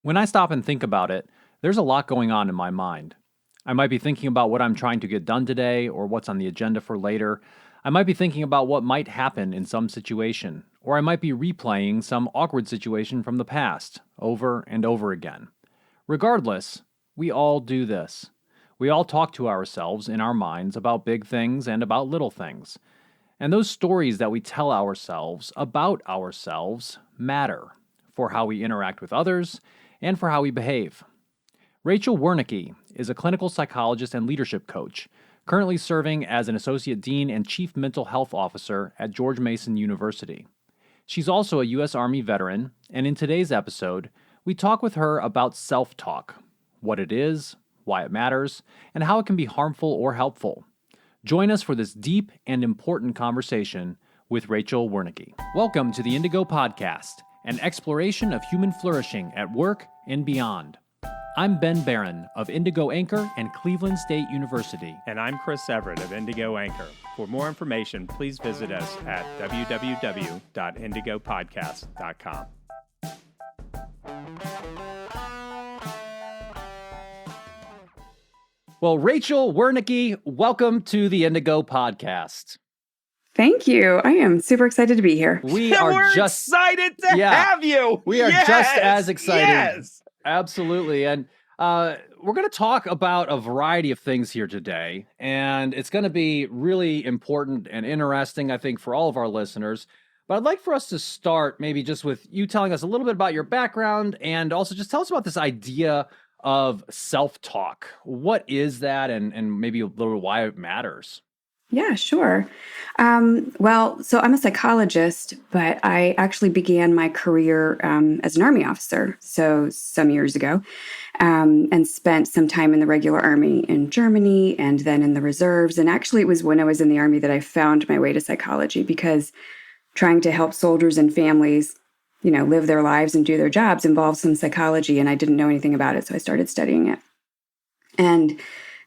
When I stop and think about it, there's a lot going on in my mind. I might be thinking about what I'm trying to get done today or what's on the agenda for later. I might be thinking about what might happen in some situation, or I might be replaying some awkward situation from the past over and over again. Regardless, we all do this. We all talk to ourselves in our minds about big things and about little things. And those stories that we tell ourselves about ourselves matter for how we interact with others and for how we behave. Rachel Wernicke is a clinical psychologist and leadership coach, currently serving as an associate dean and chief mental health officer at George Mason University. She's also a U.S. Army veteran, and in today's episode, we talk with her about self-talk, what it is, why it matters, and how it can be harmful or helpful. Join us for this deep and important conversation with Rachel Wernicke. Welcome to the Indigo Podcast, an exploration of human flourishing at work and beyond. I'm Ben Barron of Indigo Anchor and Cleveland State University. And I'm Chris Everett of Indigo Anchor. For more information, please visit us at www.indigopodcast.com. Well, Rachel Wernicke, welcome to the Indigo Podcast. Thank you. I am super excited to be here. We're excited to have you. We are just as excited. Yes. Absolutely. And we're going to talk about a variety of things here today. And it's going to be really important and interesting, I think, for all of our listeners. But I'd like for us to start maybe just with you telling us a little bit about your background and also just tell us about this idea of self-talk. What is that and maybe a little why it matters? Yeah, sure. So I'm a psychologist, but I actually began my career as an Army officer, so some years ago, and spent some time in the regular Army in Germany and then in the reserves. And actually, it was when I was in the Army that I found my way to psychology, because trying to help soldiers and families, live their lives and do their jobs involves some psychology, and I didn't know anything about it, so I started studying it. And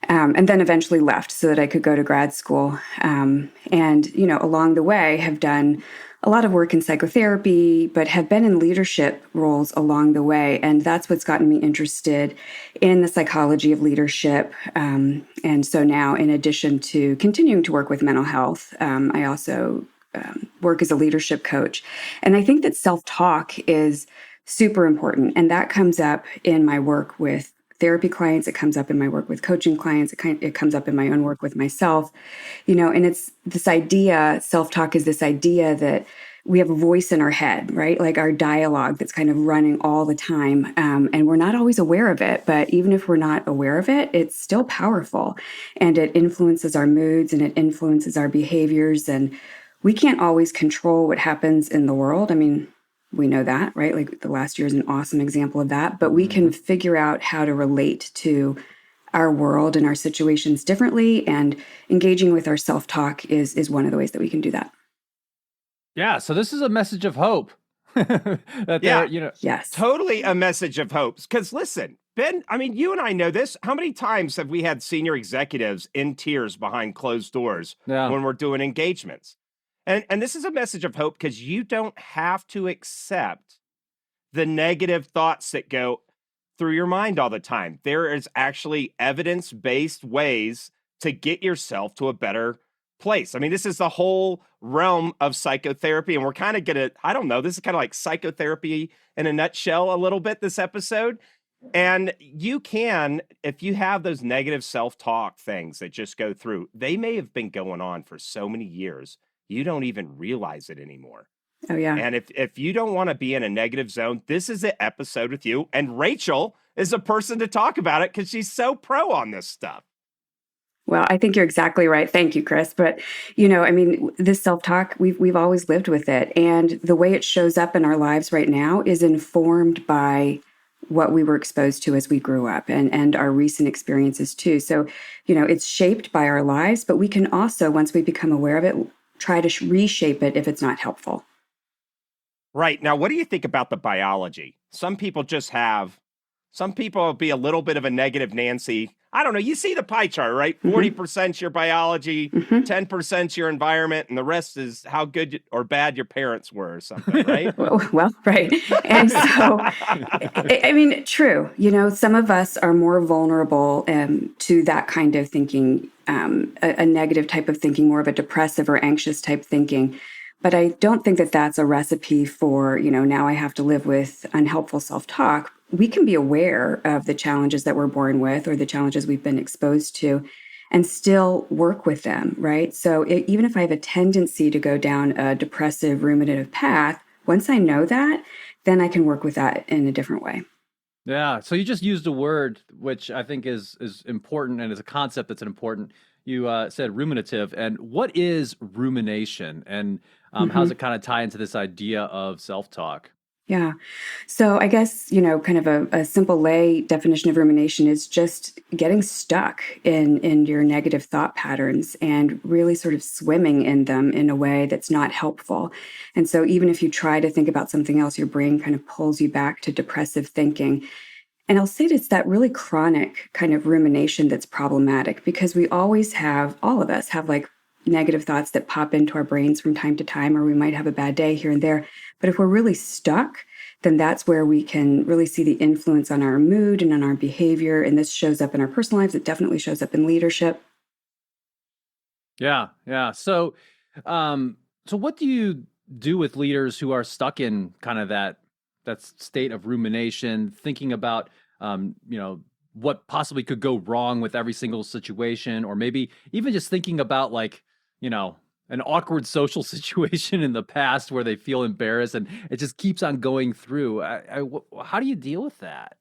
then eventually left so that I could go to grad school. Along the way have done a lot of work in psychotherapy, but have been in leadership roles along the way. And that's what's gotten me interested in the psychology of leadership. And so now, in addition to continuing to work with mental health, I also work as a leadership coach. And I think that self-talk is super important. And that comes up in my work with therapy clients. It comes up in my work with coaching clients. It comes up in my own work with myself, and it's this idea, self-talk is this idea that we have a voice in our head, right? Like our dialogue that's kind of running all the time. And we're not always aware of it, but even if we're not aware of it, it's still powerful, and it influences our moods and it influences our behaviors. And we can't always control what happens in the world. I mean, we know that, right? Like the last year is an awesome example of that, but we can figure out how to relate to our world and our situations differently, and engaging with our self-talk is one of the ways that we can do that. Yeah, so this is a message of hope. Yes. Totally a message of hope. Because listen, Ben, I mean, you and I know this. How many times have we had senior executives in tears behind closed doors when we're doing engagements? And this is a message of hope, because you don't have to accept the negative thoughts that go through your mind all the time. There is actually evidence-based ways to get yourself to a better place. I mean, this is the whole realm of psychotherapy, and we're kind of going to, this is kind of like psychotherapy in a nutshell a little bit, this episode. And you can, if you have those negative self-talk things that just go through, they may have been going on for so many years, you don't even realize it anymore. Oh, yeah. And if you don't want to be in a negative zone, this is an episode with you. And Rachel is a person to talk about it, because she's so pro on this stuff. Well, I think you're exactly right. Thank you, Chris. But, this self-talk, we've always lived with it. And the way it shows up in our lives right now is informed by what we were exposed to as we grew up, and our recent experiences too. So, it's shaped by our lives, but we can also, once we become aware of it, try to reshape it if it's not helpful. Right. Now, what do you think about the biology? Some people just have Some people will be a little bit of a negative Nancy. I don't know. You see the pie chart, right? 40% your biology, 10% your environment, and the rest is how good or bad your parents were or something, right? Well, right. And so, I mean, true. Some of us are more vulnerable to that kind of thinking, a negative type of thinking, more of a depressive or anxious type thinking. But I don't think that that's a recipe for, now I have to live with unhelpful self-talk. We can be aware of the challenges that we're born with or the challenges we've been exposed to and still work with them, right? So even if I have a tendency to go down a depressive, ruminative path, once I know that, then I can work with that in a different way. Yeah. So you just used a word which I think is important and is a concept that's important. You said ruminative. And what is rumination? And how does it kind of tie into this idea of self-talk? Yeah. So I guess, kind of a simple lay definition of rumination is just getting stuck in your negative thought patterns and really sort of swimming in them in a way that's not helpful. And so even if you try to think about something else, your brain kind of pulls you back to depressive thinking. And I'll say it's that really chronic kind of rumination that's problematic because all of us have like negative thoughts that pop into our brains from time to time, or we might have a bad day here and there. But if we're really stuck, then that's where we can really see the influence on our mood and on our behavior. And this shows up in our personal lives. It definitely shows up in leadership. Yeah. So what do you do with leaders who are stuck in kind of that state of rumination, thinking about, what possibly could go wrong with every single situation, or maybe even just thinking about an awkward social situation in the past where they feel embarrassed and it just keeps on going through. How do you deal with that?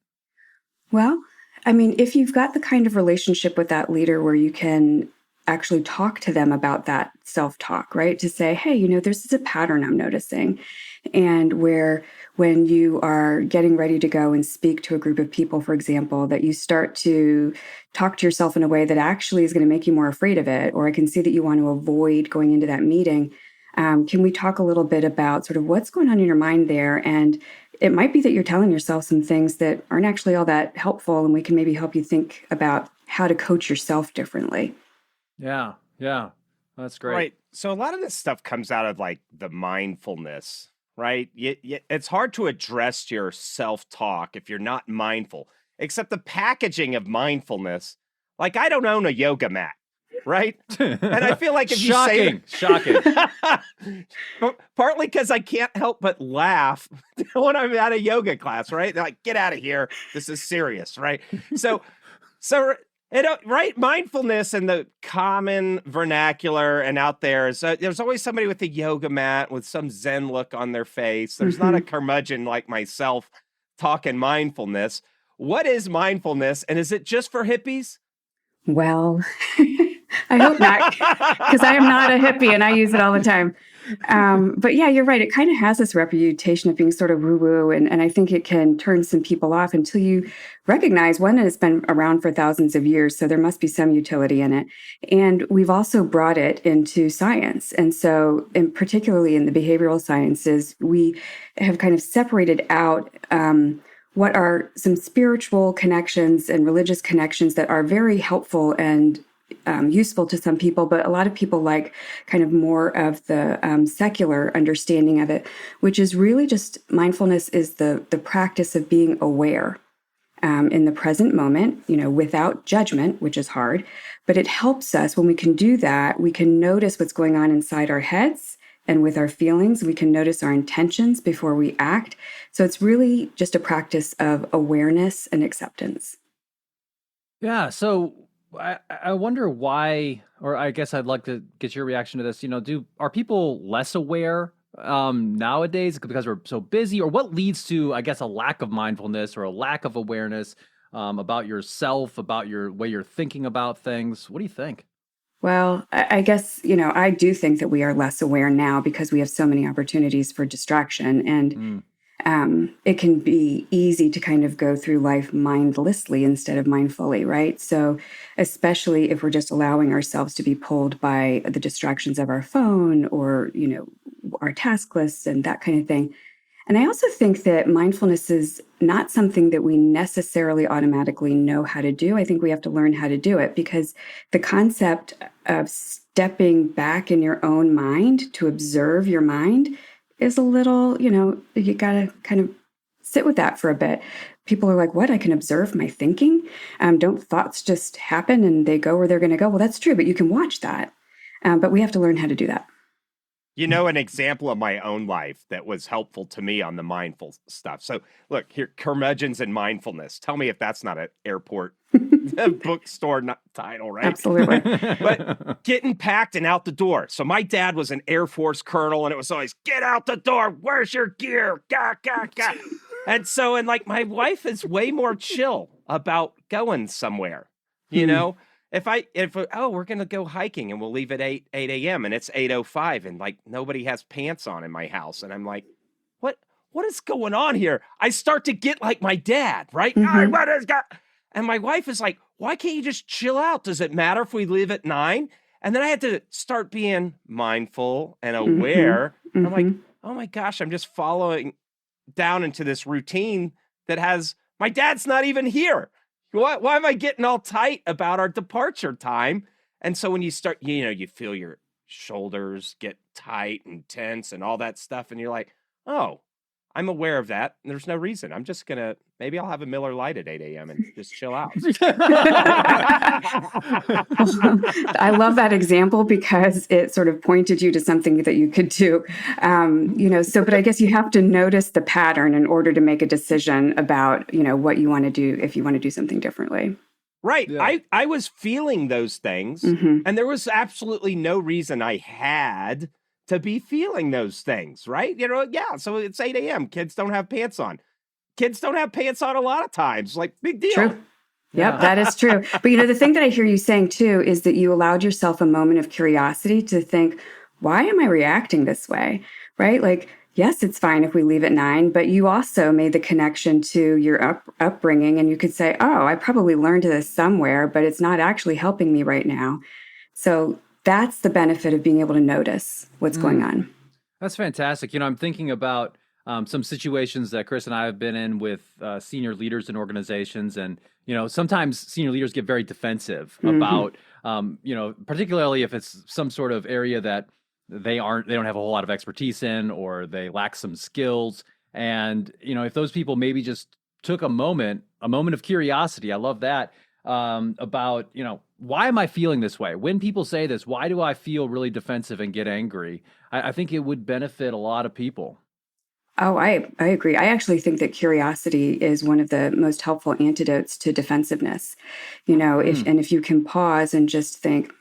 Well, I mean, if you've got the kind of relationship with that leader where you can actually talk to them about that self-talk, right? To say, hey, this is a pattern I'm noticing. And where when you are getting ready to go and speak to a group of people, for example, that you start to talk to yourself in a way that actually is going to make you more afraid of it, or I can see that you want to avoid going into that meeting. Can we talk a little bit about sort of what's going on in your mind there? And it might be that you're telling yourself some things that aren't actually all that helpful, and we can maybe help you think about how to coach yourself differently. Yeah. That's great. Right. So a lot of this stuff comes out of like the mindfulness, right? It's hard to address your self-talk if you're not mindful, except the packaging of mindfulness. Like, I don't own a yoga mat, right? And I feel like if you say Shocking. Partly because I can't help but laugh when I'm at a yoga class, right? They're like, get out of here. This is serious, right? So right, mindfulness and the common vernacular and out there is there's always somebody with a yoga mat with some Zen look on their face. There's not a curmudgeon like myself talking mindfulness. What is mindfulness, and is it just for hippies? Well, I hope not, because I am not a hippie and I use it all the time. But yeah, you're right. It kind of has this reputation of being sort of woo-woo, and I think it can turn some people off until you recognize, one, it's been around for thousands of years, so there must be some utility in it. And we've also brought it into science. And so, and particularly in the behavioral sciences, we have kind of separated out what are some spiritual connections and religious connections that are very helpful and useful to some people, but a lot of people like kind of more of the secular understanding of it, which is really just mindfulness is the practice of being aware in the present moment, without judgment, which is hard, but it helps us when we can do that. We can notice what's going on inside our heads and with our feelings. We can notice our intentions before we act. So it's really just a practice of awareness and acceptance. Yeah. So I wonder why, or I guess I'd like to get your reaction to this. Are people less aware nowadays because we're so busy, or what leads to, I guess, a lack of mindfulness or a lack of awareness about yourself, about your way you're thinking about things? What do you think? Well, I guess, I do think that we are less aware now because we have so many opportunities for distraction, and it can be easy to kind of go through life mindlessly instead of mindfully, right? So especially if we're just allowing ourselves to be pulled by the distractions of our phone or, our task lists and that kind of thing. And I also think that mindfulness is not something that we necessarily automatically know how to do. I think we have to learn how to do it, because the concept of stepping back in your own mind to observe your mind is a little, you got to kind of sit with that for a bit. People are like, what? I can observe my thinking? Don't thoughts just happen and they go where they're going to go? Well, that's true, but you can watch that. But we have to learn how to do that. An example of my own life that was helpful to me on the mindful stuff. So look, here, curmudgeons and mindfulness. Tell me if that's not an airport bookstore title, right? Absolutely. But getting packed and out the door. So my dad was an Air Force colonel, and it was always, get out the door. Where's your gear? Gah, gah, gah. And so, my wife is way more chill about going somewhere, If we're going to go hiking and we'll leave at 8 a.m. and it's 8:05 and nobody has pants on in my house. And I'm like, what is going on here? I start to get like my dad, right? Mm-hmm. What is that? And my wife is like, why can't you just chill out? Does it matter if we leave at 9? And then I had to start being mindful and aware. Mm-hmm. I'm like, oh my gosh, I'm just following down into this routine that has, my dad's not even here. Why am I getting all tight about our departure time? And so when you start, you feel your shoulders get tight and tense and all that stuff. And you're like, oh, I'm aware of that. And there's no reason. I'm just going to, maybe I'll have a Miller Lite at 8 a.m. and just chill out. I love that example because it sort of pointed you to something that you could do. But I guess you have to notice the pattern in order to make a decision about, what you want to do if you want to do something differently. Right. Yeah. I was feeling those things, and there was absolutely no reason I had to be feeling those things, right? So it's 8 a.m. Kids don't have pants on. Kids don't have pants on a lot of times. Big deal. True. Yep, that is true. But the thing that I hear you saying too is that you allowed yourself a moment of curiosity to think, why am I reacting this way? Right? Yes, it's fine if we leave at 9, but you also made the connection to your upbringing, and you could say, oh, I probably learned this somewhere, but it's not actually helping me right now. So that's the benefit of being able to notice what's going on. That's fantastic. I'm thinking about some situations that Chris and I have been in with senior leaders in organizations. And, sometimes senior leaders get very defensive about, particularly if it's some sort of area that they don't have a whole lot of expertise in, or they lack some skills. And, if those people maybe just took a moment of curiosity, I love that, about, why am I feeling this way? When people say this, why do I feel really defensive and get angry? I think it would benefit a lot of people. Oh, I agree. I actually think that curiosity is one of the most helpful antidotes to defensiveness. If you can pause and just think,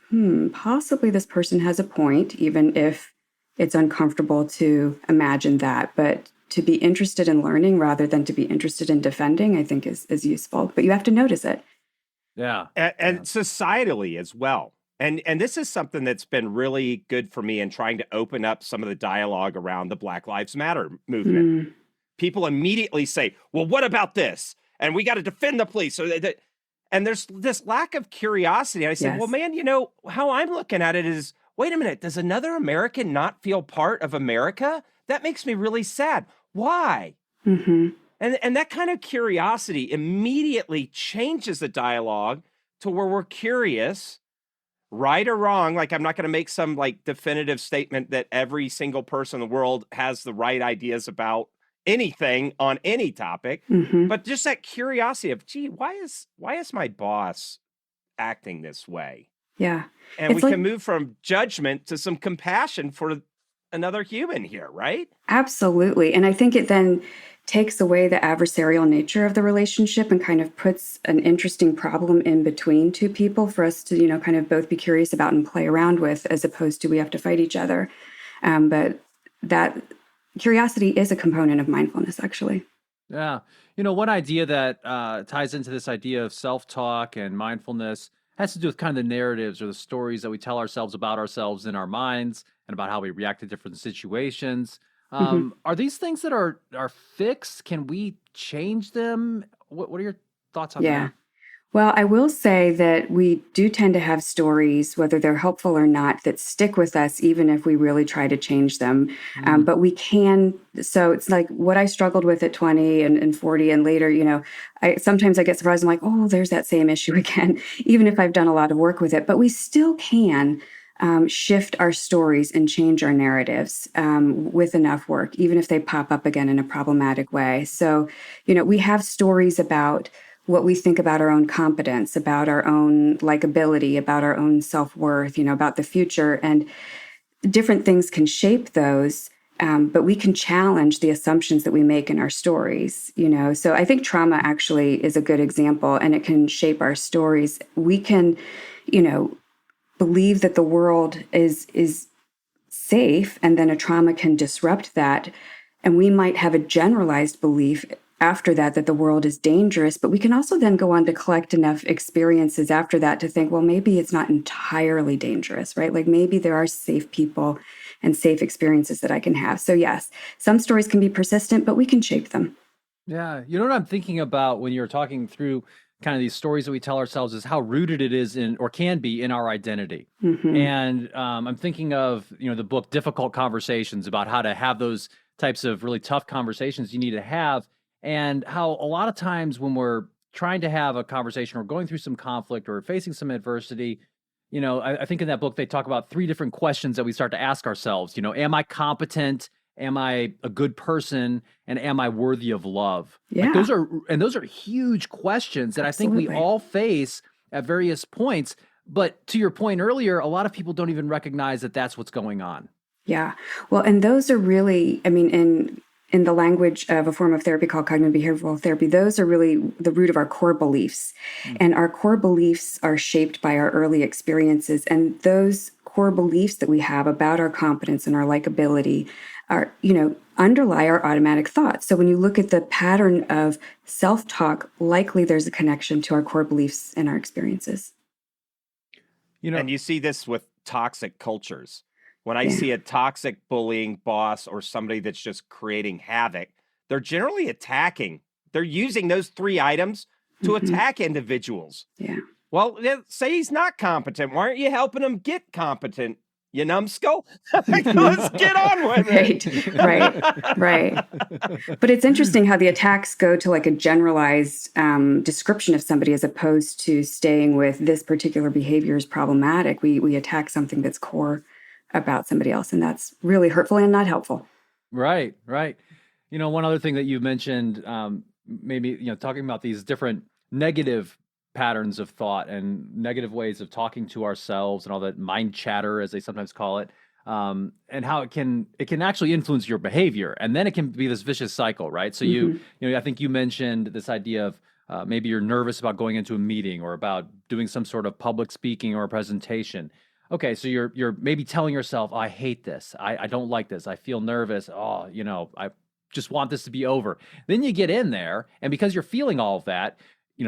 possibly this person has a point, even if it's uncomfortable to imagine that. But to be interested in learning rather than to be interested in defending, I think is useful. But you have to notice it. Yeah. And societally as well. And this is something that's been really good for me in trying to open up some of the dialogue around the Black Lives Matter movement. People immediately say, well, what about this? And we got to defend the police. And there's this lack of curiosity. And I said, well, man, how I'm looking at it is, wait a minute, does another American not feel part of America? That makes me really sad. Why? And that kind of curiosity immediately changes the dialogue to where we're curious, right or wrong. I'm not going to make some definitive statement that every single person in the world has the right ideas about anything on any topic, but just that curiosity of, gee, why is my boss acting this way? Yeah. And we can move from judgment to some compassion for another human here, right? Absolutely. And I think it then takes away the adversarial nature of the relationship and kind of puts an interesting problem in between two people for us to, kind of both be curious about and play around with, as opposed to we have to fight each other. But that curiosity is a component of mindfulness, actually. Yeah. One idea that ties into this idea of self-talk and mindfulness has to do with kind of the narratives or the stories that we tell ourselves about ourselves in our minds and about how we react to different situations. Are these things that are fixed? Can we change them? What are your thoughts on that? Well, I will say that we do tend to have stories, whether they're helpful or not, that stick with us, even if we really try to change them. But we can, so it's like what I struggled with at 20 and 40 and later, sometimes I get surprised. I'm like, oh, there's that same issue again, even if I've done a lot of work with it. But we still can shift our stories and change our narratives with enough work, even if they pop up again in a problematic way. So, we have stories about what we think about our own competence, about our own likability, about our own self-worth, about the future, and different things can shape those. But we can challenge the assumptions that we make in our stories, So I think trauma actually is a good example, and it can shape our stories. We can, believe that the world is safe, and then a trauma can disrupt that. And we might have a generalized belief after that the world is dangerous, but we can also then go on to collect enough experiences after that to think, well, maybe it's not entirely dangerous, right? Like maybe there are safe people and safe experiences that I can have. So yes, some stories can be persistent, but we can shape them. Yeah. You know what I'm thinking about when you're talking through kind of these stories that we tell ourselves is how rooted it is in, or can be, in our identity. And I'm thinking of, the book Difficult Conversations, about how to have those types of really tough conversations you need to have. And how a lot of times when we're trying to have a conversation or going through some conflict or facing some adversity, I think in that book, they talk about 3 different questions that we start to ask ourselves. Am I competent? Am I a good person? And am I worthy of love? Yeah. Like those are huge questions that Absolutely. I think we all face at various points. But to your point earlier, a lot of people don't even recognize that that's what's going on. Yeah. Well, and those are really, in the language of a form of therapy called cognitive behavioral therapy, those are really the root of our core beliefs. And our core beliefs are shaped by our early experiences. And those core beliefs that we have about our competence and our likability are, underlie our automatic thoughts. So when you look at the pattern of self-talk, likely there's a connection to our core beliefs and our experiences. And you see this with toxic cultures. When I see a toxic bullying boss or somebody that's just creating havoc, they're generally attacking. They're using those 3 items to attack individuals. Yeah. Well, say he's not competent. Why aren't you helping him get competent, you numbskull? Let's get on with it. Right. But it's interesting how the attacks go to like a generalized description of somebody as opposed to staying with this particular behavior is problematic. We attack something that's core about somebody else, and that's really hurtful and not helpful. Right. One other thing that you mentioned, maybe, talking about these different negative patterns of thought and negative ways of talking to ourselves and all that mind chatter, as they sometimes call it, and how it can actually influence your behavior. And then it can be this vicious cycle, right? So I think you mentioned this idea of maybe you're nervous about going into a meeting or about doing some sort of public speaking or a presentation. Okay, so you're maybe telling yourself, oh, I hate this. I don't like this. I feel nervous. Oh, I just want this to be over. Then you get in there, and because you're feeling all of that,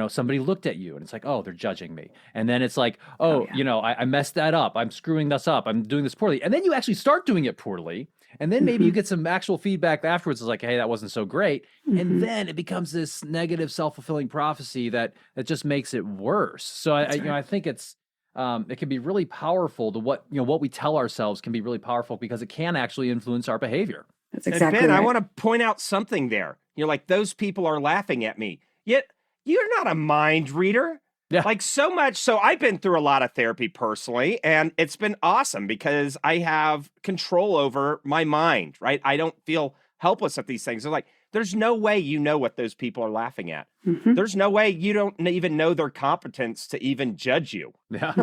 somebody looked at you and it's like, oh, they're judging me. And then it's like, I messed that up. I'm screwing this up. I'm doing this poorly. And then you actually start doing it poorly. And then maybe you get some actual feedback afterwards. It's like, hey, that wasn't so great. And then it becomes this negative self-fulfilling prophecy that just makes it worse. So I think it can be really powerful to what we tell ourselves can be really powerful because it can actually influence our behavior. That's exactly Ben, right. I want to point out something there. You're like, those people are laughing at me. Yet you're not a mind reader. Yeah. Like so much. So I've been through a lot of therapy personally, and it's been awesome because I have control over my mind, right? I don't feel helpless at these things. They're like, there's no way you know what those people are laughing at. There's no way you don't even know their competence to even judge you. Yeah.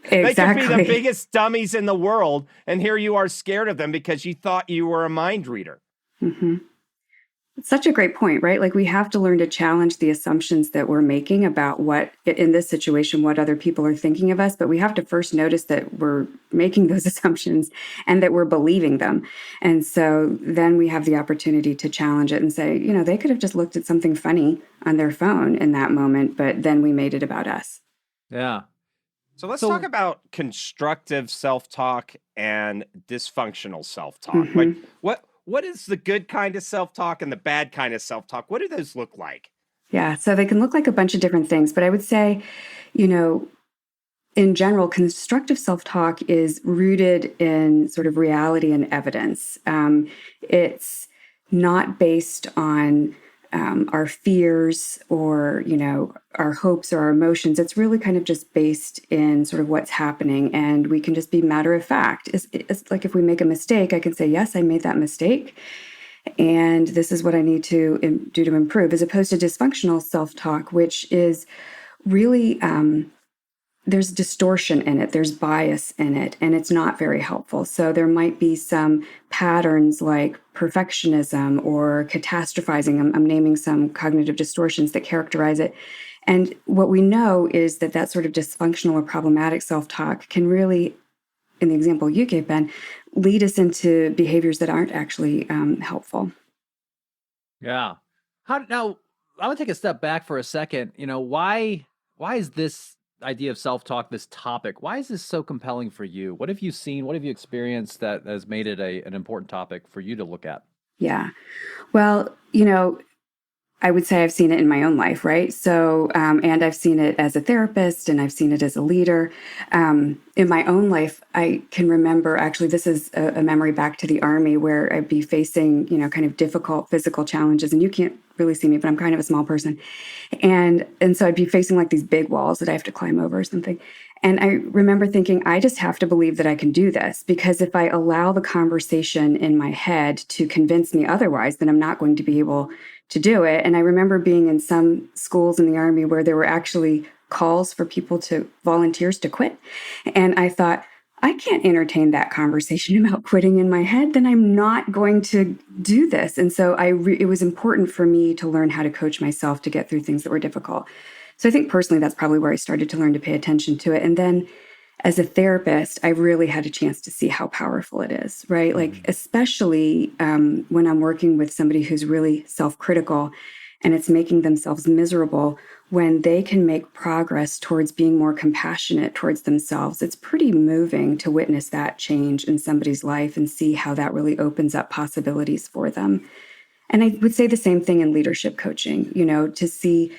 They could be the biggest dummies in the world, and here you are scared of them because you thought you were a mind reader. It's such a great point, right? Like we have to learn to challenge the assumptions that we're making about what, in this situation, what other people are thinking of us. But we have to first notice that we're making those assumptions and that we're believing them. And so then we have the opportunity to challenge it and say, they could have just looked at something funny on their phone in that moment, but then we made it about us. Yeah. So let's talk about constructive self-talk and dysfunctional self-talk. Like what is the good kind of self-talk and the bad kind of self-talk? What do those look like? Yeah. So they can look like a bunch of different things, but I would say, in general, constructive self-talk is rooted in sort of reality and evidence. It's not based on our fears or, our hopes or our emotions. It's really kind of just based in sort of what's happening. And we can just be matter of fact. It's like if we make a mistake, I can say, yes, I made that mistake. And this is what I need to do to improve, as opposed to dysfunctional self-talk, which is really, there's distortion in it, there's bias in it, and it's not very helpful. So there might be some patterns like perfectionism or catastrophizing. I'm naming some cognitive distortions that characterize it. And what we know is that sort of dysfunctional or problematic self-talk can really, in the example you gave, Ben, lead us into behaviors that aren't actually helpful. Yeah. Now, I want to take a step back for a second. Why is this idea of self-talk, this topic, why is this so compelling for you? What have you seen? What have you experienced that has made it an important topic for you to look at? Yeah. Well, I would say I've seen it in my own life, right? So, and I've seen it as a therapist and I've seen it as a leader. In my own life, I can remember, actually, this is a memory back to the Army where I'd be facing, kind of difficult physical challenges. And you can't really see me, but I'm kind of a small person. And so I'd be facing like these big walls that I have to climb over or something. And I remember thinking, I just have to believe that I can do this, because if I allow the conversation in my head to convince me otherwise, then I'm not going to be able to do it. And I remember being in some schools in the Army where there were actually calls for volunteers to quit. And I thought, I can't entertain that conversation about quitting in my head, then I'm not going to do this. And so it was important for me to learn how to coach myself to get through things that were difficult. So I think personally, that's probably where I started to learn to pay attention to it. And then as a therapist, I really had a chance to see how powerful it is, right? Mm-hmm. Like, especially when I'm working with somebody who's really self-critical and it's making themselves miserable, when they can make progress towards being more compassionate towards themselves, it's pretty moving to witness that change in somebody's life and see how that really opens up possibilities for them. And I would say the same thing in leadership coaching, to see,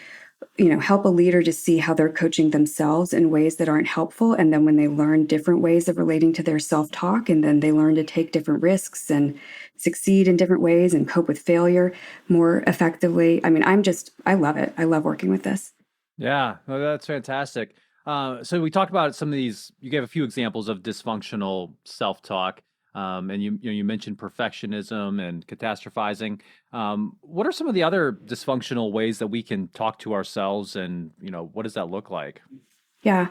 help a leader to see how they're coaching themselves in ways that aren't helpful. And then when they learn different ways of relating to their self-talk, and then they learn to take different risks and succeed in different ways and cope with failure more effectively. I mean, I love it. I love working with this. Yeah, well, that's fantastic. So we talked about some of these, you gave a few examples of dysfunctional self-talk. And you mentioned perfectionism and catastrophizing. What are some of the other dysfunctional ways that we can talk to ourselves, and what does that look like? Yeah.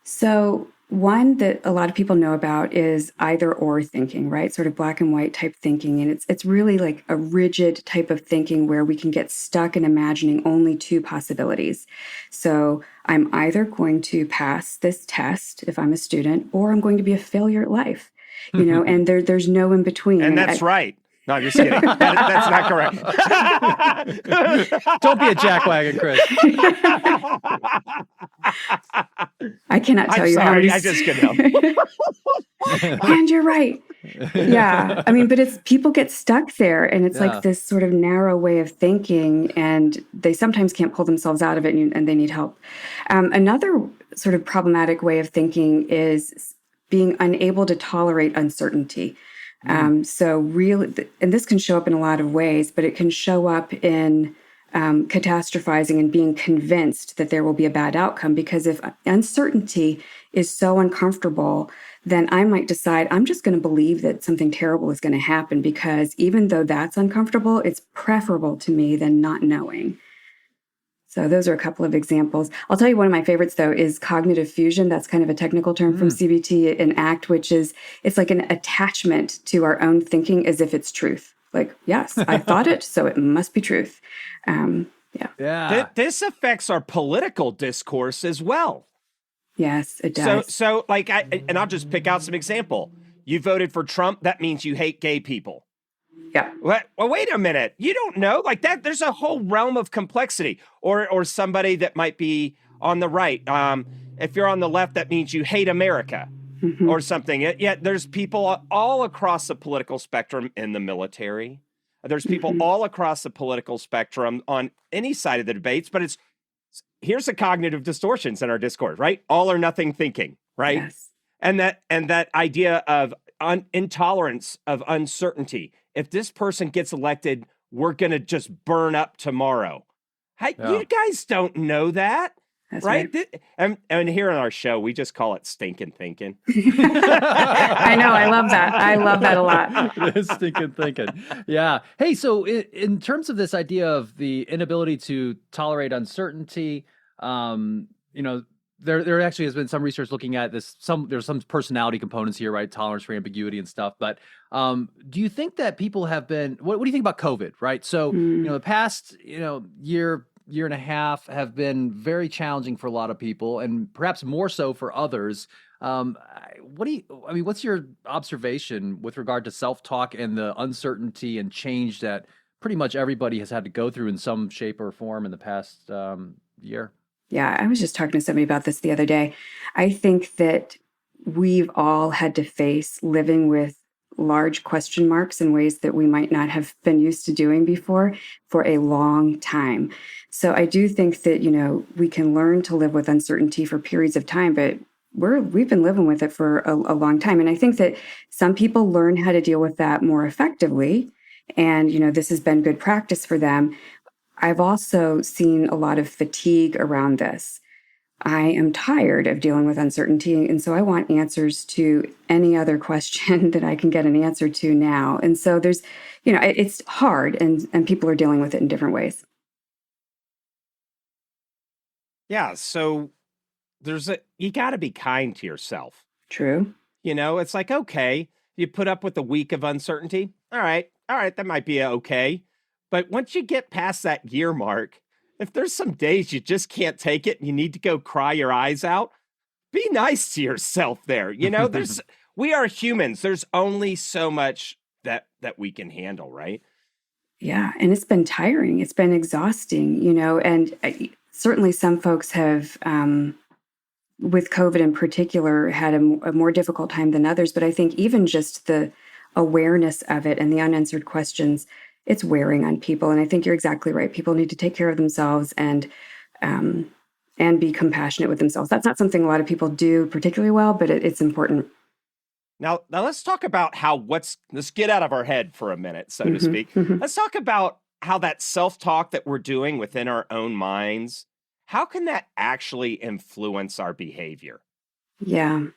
So one that a lot of people know about is either or thinking, right? Sort of black and white type thinking. And it's really like a rigid type of thinking where we can get stuck in imagining only two possibilities. So I'm either going to pass this test if I'm a student, or I'm going to be a failure at life. And there's no in between. And that's right. No, I'm just kidding. That's not correct. Don't be a jackwagon, Chris. I cannot tell you how many. I just couldn't help. And you're right. Yeah. I mean, but people get stuck there, and it's like this sort of narrow way of thinking, and they sometimes can't pull themselves out of it, and they need help. Another sort of problematic way of thinking is being unable to tolerate uncertainty. So really, and this can show up in a lot of ways, but it can show up in catastrophizing and being convinced that there will be a bad outcome. Because if uncertainty is so uncomfortable, then I might decide I'm just going to believe that something terrible is going to happen, because even though that's uncomfortable, it's preferable to me than not knowing. So those are a couple of examples. I'll tell you one of my favorites, though, is cognitive fusion. That's kind of a technical term from CBT and ACT, which is, it's like an attachment to our own thinking as if it's truth. Like, yes, I thought it, so it must be truth. Yeah. This affects our political discourse as well. Yes, it does. So like, and I'll just pick out some example. You voted for Trump, that means you hate gay people. Yeah. Well, wait a minute. You don't know, like that. There's a whole realm of complexity. Or somebody that might be on the right. If you're on the left, that means you hate America or something. Yet there's people all across the political spectrum, in the military, There's people all across the political spectrum on any side of the debates, but here's the cognitive distortions in our discourse, right? All or nothing thinking, right? Yes. And that idea of intolerance of uncertainty. If this person gets elected, we're going to just burn up tomorrow. Hey, you guys don't know that. That's right? And here on our show, we just call it stinking thinking. I know. I love that. I love that a lot. Stinking thinking. Yeah. Hey, so in terms of this idea of the inability to tolerate uncertainty, there actually has been some research looking at this. There's some personality components here, right? Tolerance for ambiguity and stuff. But do you think that people have been? What do you think about COVID? Right. So the past year and a half have been very challenging for a lot of people, and perhaps more so for others. What's your observation with regard to self-talk and the uncertainty and change that pretty much everybody has had to go through in some shape or form in the past year? Yeah, I was just talking to somebody about this the other day. I think that we've all had to face living with large question marks in ways that we might not have been used to doing before for a long time. So I do think that, we can learn to live with uncertainty for periods of time, but we've been living with it for a long time. And I think that some people learn how to deal with that more effectively. And, this has been good practice for them. I've also seen a lot of fatigue around this. I am tired of dealing with uncertainty, and so I want answers to any other question that I can get an answer to now. And so there's, it's hard, and people are dealing with it in different ways. Yeah, so you got to be kind to yourself. True. It's like, okay, you put up with a week of uncertainty. All right, that might be okay. But once you get past that year mark, if there's some days you just can't take it and you need to go cry your eyes out, be nice to yourself there. We are humans. There's only so much that we can handle, right? Yeah. And it's been tiring. It's been exhausting, and certainly some folks have, with COVID in particular, had a more difficult time than others. But I think even just the awareness of it and the unanswered questions, it's wearing on people. And I think you're exactly right. People need to take care of themselves and be compassionate with themselves. That's not something a lot of people do particularly well, but it's important. Now let's talk about let's get out of our head for a minute, so to speak. Let's talk about how that self-talk that we're doing within our own minds, how can that actually influence our behavior? Yeah.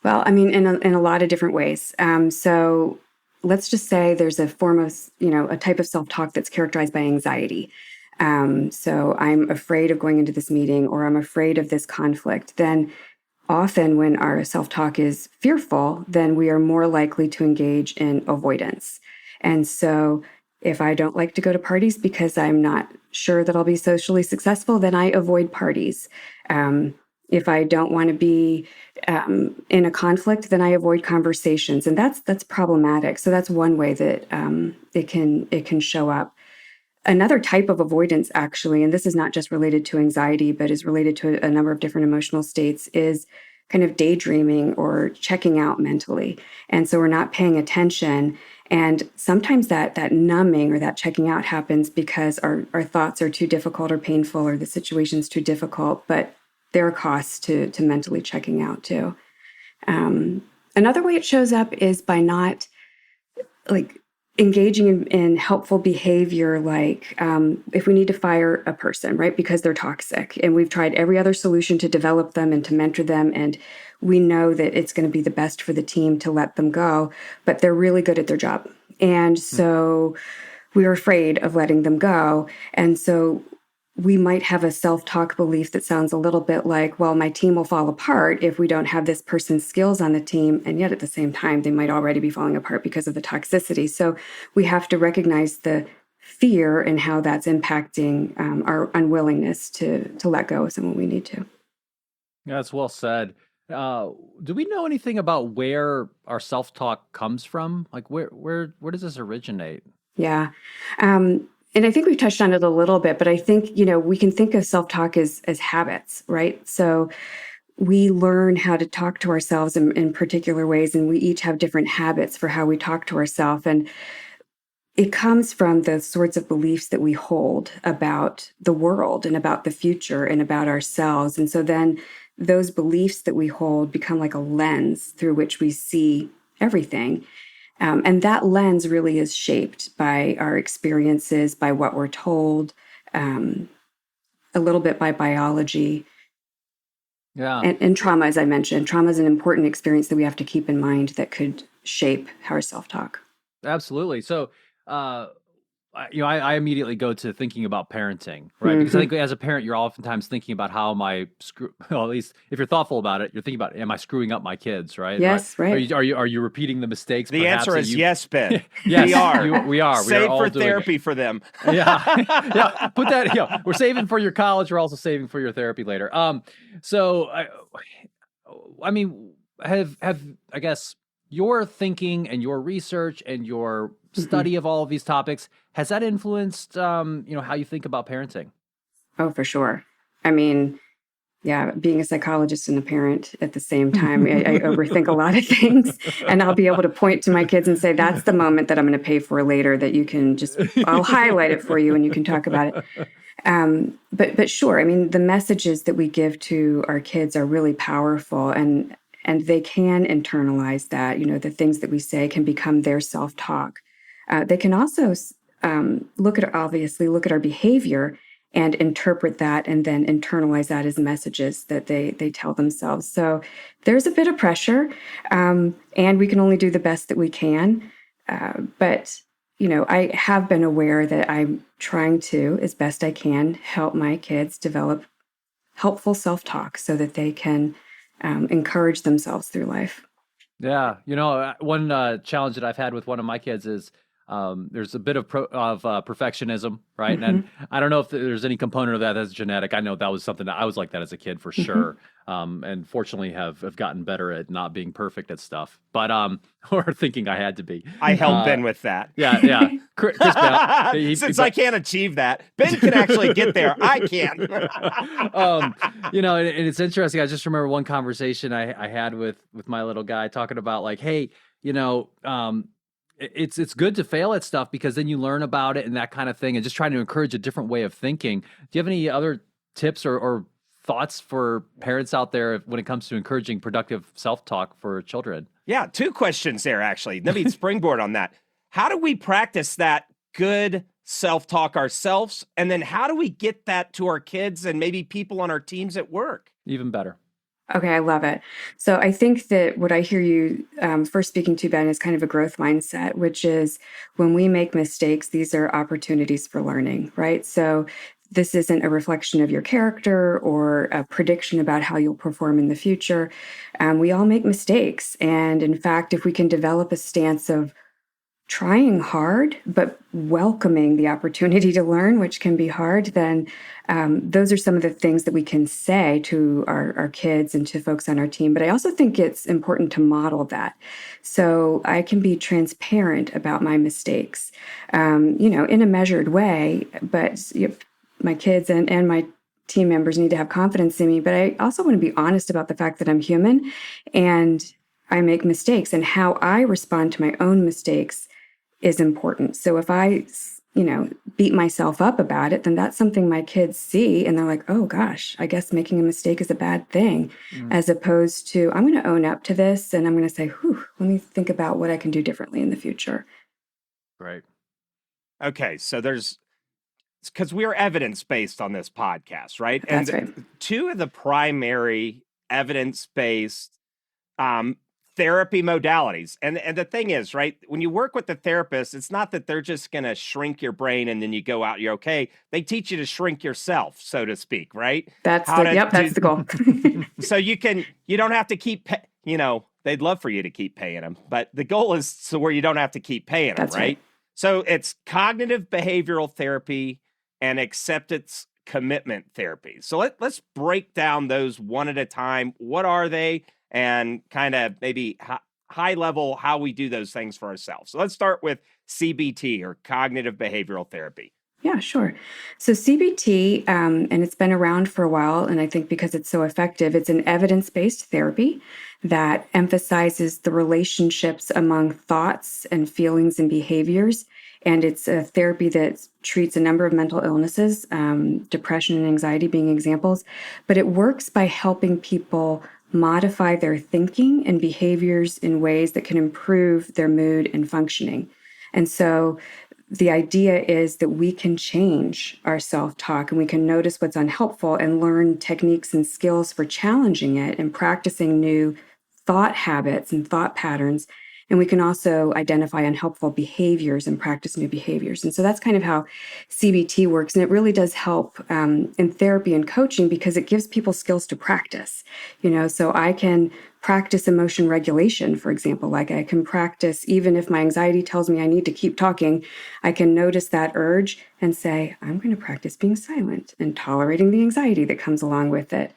Well, in a lot of different ways. So let's just say there's a form of, a type of self-talk that's characterized by anxiety. So I'm afraid of going into this meeting, or I'm afraid of this conflict. Then often when our self-talk is fearful, then we are more likely to engage in avoidance. And so if I don't like to go to parties because I'm not sure that I'll be socially successful, then I avoid parties. If I don't want to be in a conflict, then I avoid conversations, and that's problematic. So that's one way that it can show up. Another type of avoidance, actually, and this is not just related to anxiety, but is related to a number of different emotional states, is kind of daydreaming or checking out mentally. And so we're not paying attention. And sometimes that numbing or that checking out happens because our thoughts are too difficult or painful, or the situation's too difficult. But there are costs to mentally checking out too. Another way it shows up is by not engaging in helpful behavior, like if we need to fire a person, right, because they're toxic, and we've tried every other solution to develop them and to mentor them, and we know that it's going to be the best for the team to let them go, but they're really good at their job. And so we're afraid of letting them go. And so we might have a self-talk belief that sounds a little bit like, well, my team will fall apart if we don't have this person's skills on the team. And yet at the same time, they might already be falling apart because of the toxicity. So we have to recognize the fear and how that's impacting our unwillingness to let go of someone we need to. Yeah, that's well said. Do we know anything about where our self-talk comes from? Like where does this originate? Yeah. And I think we've touched on it a little bit, but I think, we can think of self-talk as habits, right? So we learn how to talk to ourselves in particular ways, and we each have different habits for how we talk to ourselves. And it comes from the sorts of beliefs that we hold about the world and about the future and about ourselves. And so then those beliefs that we hold become like a lens through which we see everything. And that lens really is shaped by our experiences, by what we're told, a little bit by biology. Yeah. And trauma, as I mentioned. Trauma is an important experience that we have to keep in mind that could shape our self-talk. Absolutely. So, I immediately go to thinking about parenting, right? Because I think as a parent, you're oftentimes thinking about how am I well, at least if you're thoughtful about it, you're thinking about, am I screwing up my kids, right? Yes, right. Are you repeating the mistakes? The answer is yes, Ben. Yes, we are. We are. Save all for doing therapy it. for them. Yeah. Put that. Yeah, we're saving for your college. We're also saving for your therapy later. So I mean, have I guess your thinking and your research and your study of all of these topics, has that influenced, how you think about parenting? Oh, for sure. I mean, yeah, being a psychologist and a parent at the same time, I overthink a lot of things, and I'll be able to point to my kids and say, that's the moment that I'm going to pay for later that you can I'll highlight it for you and you can talk about it. But sure, I mean, the messages that we give to our kids are really powerful, and they can internalize that. The things that we say can become their self-talk. They can also look at our behavior and interpret that and then internalize that as messages that they tell themselves. So there's a bit of pressure, and we can only do the best that we can. But I have been aware that I'm trying to, as best I can, help my kids develop helpful self-talk so that they can encourage themselves through life. Yeah. One challenge that I've had with one of my kids is there's a bit of perfectionism, right? And I don't know if there's any component of that that's genetic. I know that was something that I was like that as a kid for sure. And fortunately have gotten better at not being perfect at stuff, but or thinking I had to be. I helped Ben with that. Yeah. Chris Bell, Since I can't achieve that, Ben can actually get there. I can't. And it's interesting. I just remember one conversation I had with my little guy talking about like, hey, it's good to fail at stuff because then you learn about it and that kind of thing, and just trying to encourage a different way of thinking. Do you have any other tips or thoughts for parents out there when it comes to encouraging productive self-talk for children? Yeah, 2 questions there, actually. Let me springboard on that. How do we practice that good self-talk ourselves? And then how do we get that to our kids and maybe people on our teams at work? Even better. Okay, I love it. So I think that what I hear you first speaking to, Ben, is kind of a growth mindset, which is when we make mistakes, these are opportunities for learning, right? So this isn't a reflection of your character or a prediction about how you'll perform in the future. We all make mistakes. And in fact, if we can develop a stance of trying hard, but welcoming the opportunity to learn, which can be hard, then those are some of the things that we can say to our kids and to folks on our team. But I also think it's important to model that. So I can be transparent about my mistakes, in a measured way, but my kids and my team members need to have confidence in me. But I also want to be honest about the fact that I'm human and I make mistakes, and how I respond to my own mistakes is important. So if I, beat myself up about it, then that's something my kids see and they're like, oh gosh, I guess making a mistake is a bad thing, as opposed to, I'm going to own up to this and I'm going to say, let me think about what I can do differently in the future. Right. Okay. So because we're evidence-based on this podcast, right? That's and right. 2 of the primary evidence-based therapy modalities. And the thing is, right, when you work with the therapist, it's not that they're just going to shrink your brain and then you go out, you're okay. They teach you to shrink yourself, so to speak, right? That's the goal. So you don't have to keep, they'd love for you to keep paying them, but the goal is so where you don't have to keep paying them, right? So it's cognitive behavioral therapy and acceptance commitment therapy. So let's break down those one at a time. What are they? And kind of maybe high level how we do those things for ourselves. So let's start with CBT, or cognitive behavioral therapy. Yeah, sure. So CBT, and it's been around for a while, and I think because it's so effective, it's an evidence-based therapy that emphasizes the relationships among thoughts and feelings and behaviors And it's a therapy that treats a number of mental illnesses, depression and anxiety being examples. But it works by helping people modify their thinking and behaviors in ways that can improve their mood and functioning. And so the idea is that we can change our self-talk and we can notice what's unhelpful and learn techniques and skills for challenging it and practicing new thought habits and thought patterns. And we can also identify unhelpful behaviors and practice new behaviors. And so that's kind of how CBT works. And it really does help in therapy and coaching because it gives people skills to practice. So I can practice emotion regulation, for example. Like I can practice, even if my anxiety tells me I need to keep talking, I can notice that urge and say, I'm going to practice being silent and tolerating the anxiety that comes along with it.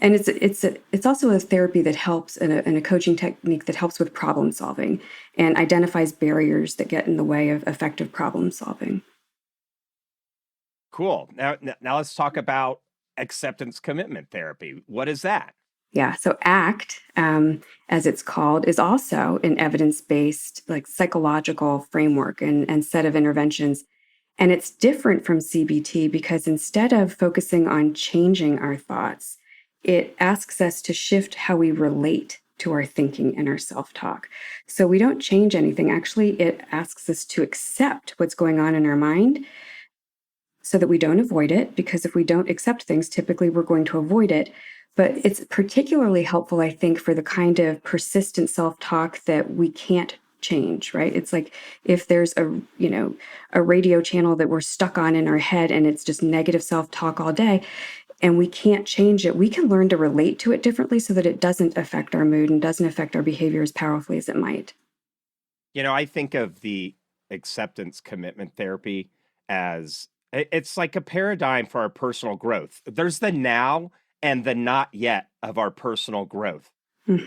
And it's also a therapy that helps and a coaching technique that helps with problem solving and identifies barriers that get in the way of effective problem solving. Cool. Now let's talk about acceptance commitment therapy. What is that? Yeah. So ACT, as it's called, is also an evidence-based, like psychological framework and set of interventions. And it's different from CBT because instead of focusing on changing our thoughts, it asks us to shift how we relate to our thinking and our self-talk. So we don't change anything. Actually, it asks us to accept what's going on in our mind so that we don't avoid it, because if we don't accept things, typically we're going to avoid it. But it's particularly helpful, I think, for the kind of persistent self-talk that we can't change, right? It's like if there's a radio channel that we're stuck on in our head and it's just negative self-talk all day and we can't change it, we can learn to relate to it differently so that it doesn't affect our mood and doesn't affect our behavior as powerfully as it might. I think of the acceptance commitment therapy as it's like a paradigm for our personal growth. There's the now and the not yet of our personal growth,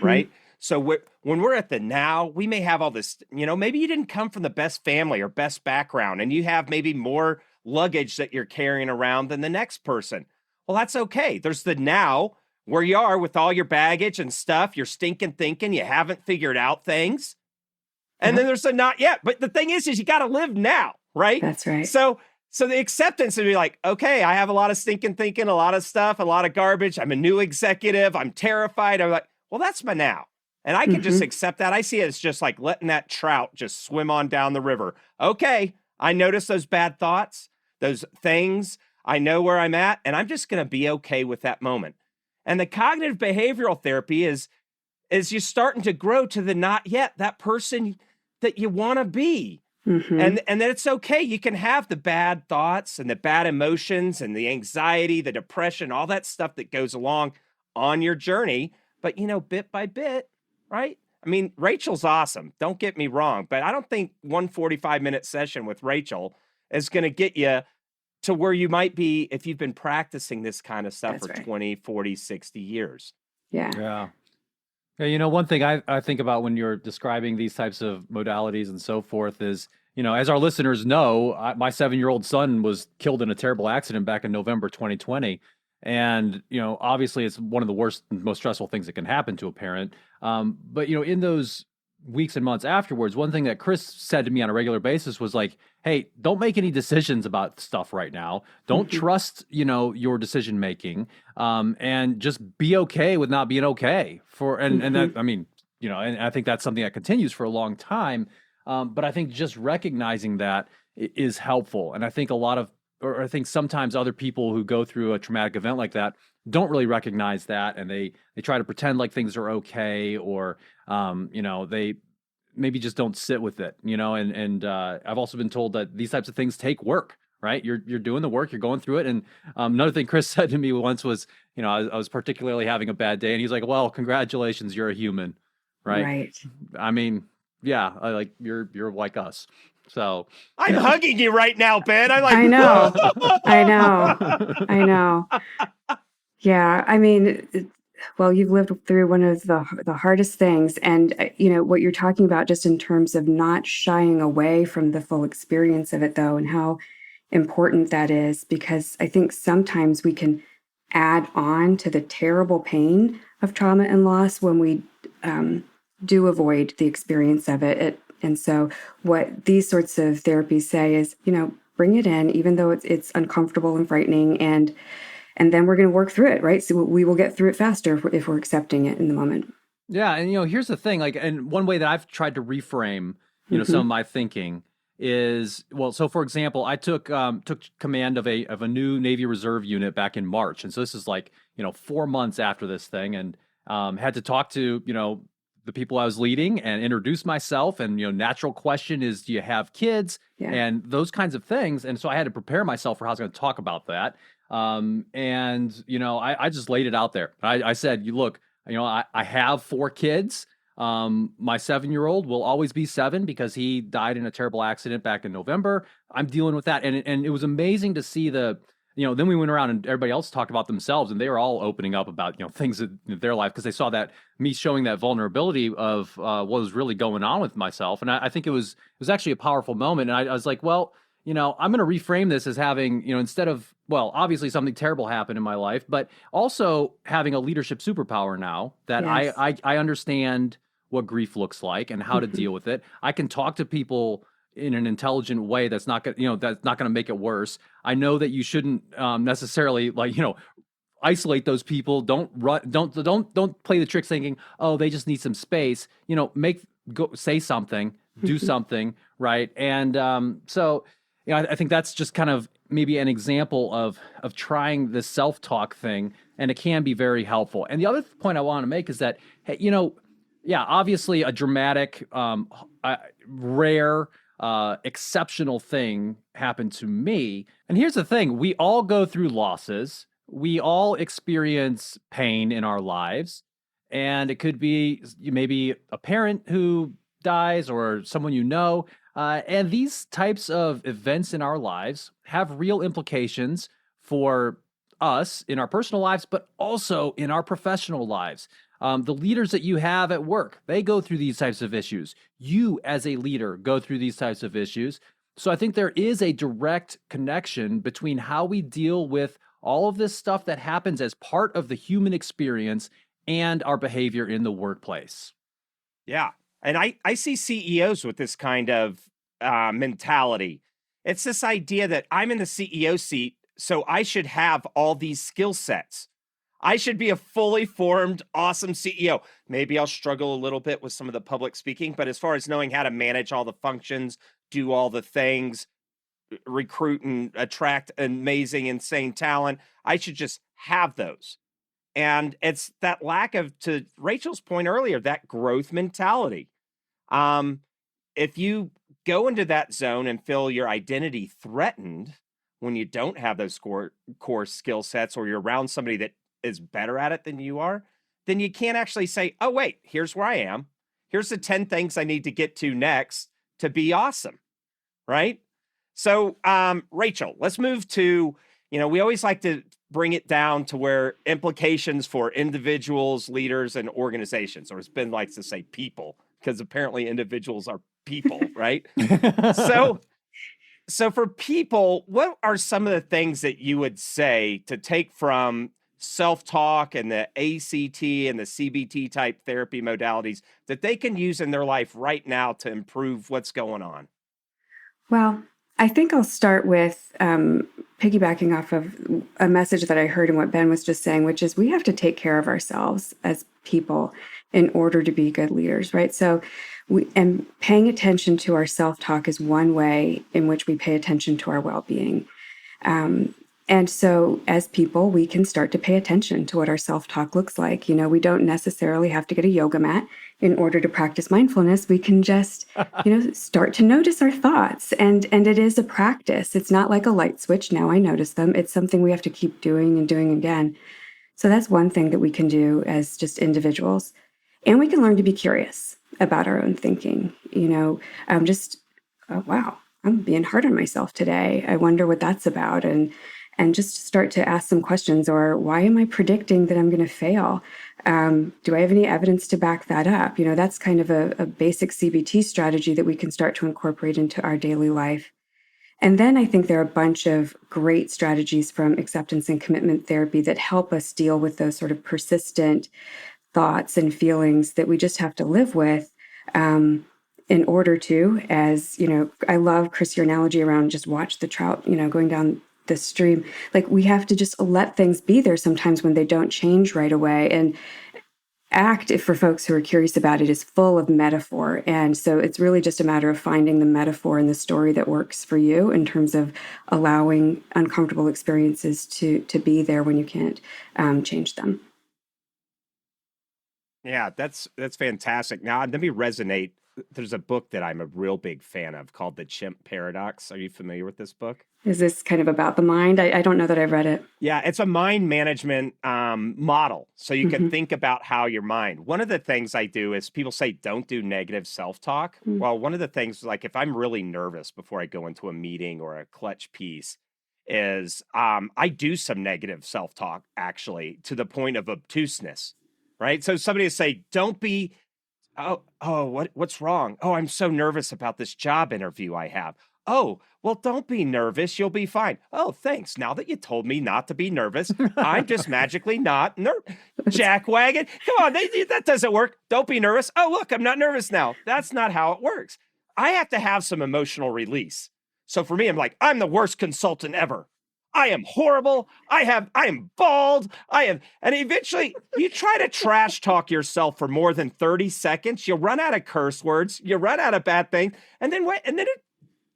right? So when we're at the now, we may have all this, maybe you didn't come from the best family or best background, and you have maybe more luggage that you're carrying around than the next person. Well, that's okay. There's the now where you are with all your baggage and stuff. You're stinking thinking you haven't figured out things. And then there's the not yet. But the thing is you got to live now, right? That's right. So the acceptance would be like, okay, I have a lot of stinking thinking, a lot of stuff, a lot of garbage. I'm a new executive. I'm terrified. I'm like, well, that's my now. And I can just accept that. I see it as just like letting that trout just swim on down the river. Okay, I notice those bad thoughts, those things. I know where I'm at, and I'm just going to be okay with that moment. And the cognitive behavioral therapy is you starting to grow to the not yet, that person that you want to be. And that it's okay. You can have the bad thoughts and the bad emotions and the anxiety, the depression, all that stuff that goes along on your journey. But, bit by bit, right? I mean, Rachel's awesome. Don't get me wrong. But I don't think one 45-minute session with Rachel is going to get you to where you might be if you've been practicing this kind of stuff for 20, 40, 60 years. Yeah. Yeah, one thing I think about when you're describing these types of modalities and so forth is, as our listeners know, my 7-year-old son was killed in a terrible accident back in November 2020. And, obviously it's one of the worst and most stressful things that can happen to a parent. But, in those weeks and months afterwards, one thing that Chris said to me on a regular basis was like, hey, don't make any decisions about stuff right now. Don't trust, your decision making, and just be okay with not being okay and that, I mean, and I think that's something that continues for a long time. But I think just recognizing that is helpful. And I think I think sometimes other people who go through a traumatic event like that don't really recognize that, and they try to pretend like things are okay, or they maybe just don't sit with it, and I've also been told that these types of things take work, right? You're doing the work, you're going through it. And another thing Chris said to me once was, I was particularly having a bad day, and he's like, well, congratulations, you're a human, right? Right. I mean, yeah, you're like us. So I'm hugging you right now, Ben. I'm like, I know. Yeah. I mean, well, you've lived through one of the hardest things. And, what you're talking about just in terms of not shying away from the full experience of it, though, and how important that is, because I think sometimes we can add on to the terrible pain of trauma and loss when we do avoid the experience of it. And so what these sorts of therapies say is, bring it in, even though it's uncomfortable and frightening, and then we're going to work through it, right? So we will get through it faster if we're accepting it in the moment. Yeah, and here's the thing, and one way that I've tried to reframe, some of my thinking is, so for example, I took command of a new Navy Reserve unit back in March, and so this is 4 months after this thing, and had to talk to the people I was leading and introduce myself, and natural question is, do you have kids, and those kinds of things, and so I had to prepare myself for how I was going to talk about that, and I just laid it out there. I said, look, I have 4 kids. My 7-year-old will always be 7 because he died in a terrible accident back in November. I'm dealing with that. And it was amazing to see then we went around and everybody else talked about themselves, and they were all opening up about, things in their life because they saw that me showing that vulnerability of what was really going on with myself. And I think it was actually a powerful moment. And I was like, well, I'm going to reframe this as having, instead of, obviously something terrible happened in my life, but also having a leadership superpower now that I understand what grief looks like and how to deal with it. I can talk to people in an intelligent way that's not going to make it worse. I know that you shouldn't necessarily isolate those people. Don't play the tricks thinking, oh, they just need some space. Say something, do something, right? And so I think that's just kind of maybe an example of trying the self-talk thing, and it can be very helpful. And the other point I want to make is that, hey, obviously a dramatic, rare, exceptional thing happened to me. And here's the thing, we all go through losses. We all experience pain in our lives. And it could be maybe a parent who dies or someone and these types of events in our lives have real implications for us in our personal lives, but also in our professional lives. The leaders that you have at work, they go through these types of issues. You as a leader go through these types of issues. So I think there is a direct connection between how we deal with all of this stuff that happens as part of the human experience and our behavior in the workplace. Yeah. And I see CEOs with this kind of mentality. It's this idea that I'm in the CEO seat, so I should have all these skill sets. I should be a fully formed, awesome CEO. Maybe I'll struggle a little bit with some of the public speaking, but as far as knowing how to manage all the functions, do all the things, recruit and attract amazing, insane talent, I should just have those. And it's that lack of, to Rachel's point earlier, that growth mentality. If you go into that zone and feel your identity threatened when you don't have those core skill sets, or you're around somebody that is better at it than you are, then you can't actually say, oh, wait, here's where I am. Here's the 10 things I need to get to next to be awesome, right? So, Rachel, let's move to, we always like to bring it down to where implications for individuals, leaders, and organizations, or as Ben likes to say, people, because apparently individuals are people, right? So for people, what are some of the things that you would say to take from self-talk and the ACT and the CBT type therapy modalities that they can use in their life right now to improve what's going on? Well, I think I'll start with piggybacking off of a message that I heard in what Ben was just saying, which is we have to take care of ourselves as people in order to be good leaders, right? So and paying attention to our self-talk is one way in which we pay attention to our well-being. And so as people, we can start to pay attention to what our self-talk looks like. We don't necessarily have to get a yoga mat in order to practice mindfulness. We can just, start to notice our thoughts. And it is a practice. It's not like a light switch. Now I notice them. It's something we have to keep doing and doing again. So that's one thing that we can do as just individuals. And we can learn to be curious about our own thinking. Wow, I'm being hard on myself today. I wonder what that's about. And just start to ask some questions, or why am I predicting that I'm going to fail? Do I have any evidence to back that up? That's kind of a basic CBT strategy that we can start to incorporate into our daily life. And then I think there are a bunch of great strategies from acceptance and commitment therapy that help us deal with those sort of persistent thoughts and feelings that we just have to live with. in order to, as, I love, Chris, your analogy around just watch the trout, going down the stream. Like, we have to just let things be there sometimes when they don't change right away. And ACT, for folks who are curious about it, is full of metaphor. And so it's really just a matter of finding the metaphor in the story that works for you in terms of allowing uncomfortable experiences to be there when you can't change them. Yeah, that's fantastic. Now, let me resonate. There's a book that I'm a real big fan of called The Chimp Paradox. Are you familiar with this book? Is this kind of about the mind? I don't know that I've read it. Yeah, it's a mind management model. So you can think about how your mind. One of the things I do is people say, don't do negative self-talk. Well, one of the things, like if I'm really nervous before I go into a meeting or a clutch piece, is I do some negative self-talk, actually, to the point of obtuseness, right? So somebody will say, don't be, what's wrong? Oh, I'm so nervous about this job interview I have. Oh, well, don't be nervous. You'll be fine. Oh, thanks. Now that you told me not to be nervous, I'm just magically not nervous. Jackwagon. Come on, that doesn't work. Don't be nervous. Oh, look, I'm not nervous now. That's not how it works. I have to have some emotional release. So for me, I'm like, I'm the worst consultant ever. I am horrible. I am bald. And eventually you try to trash talk yourself for more than 30 seconds. You'll run out of curse words. You run out of bad things. And then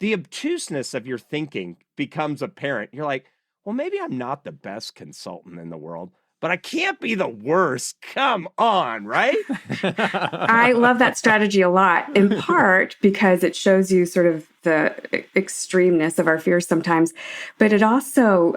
the obtuseness of your thinking becomes apparent. You're like, well, maybe I'm not the best consultant in the world, but I can't be the worst. Come on, right? I love that strategy a lot, in part because it shows you sort of the extremeness of our fears sometimes, but it also,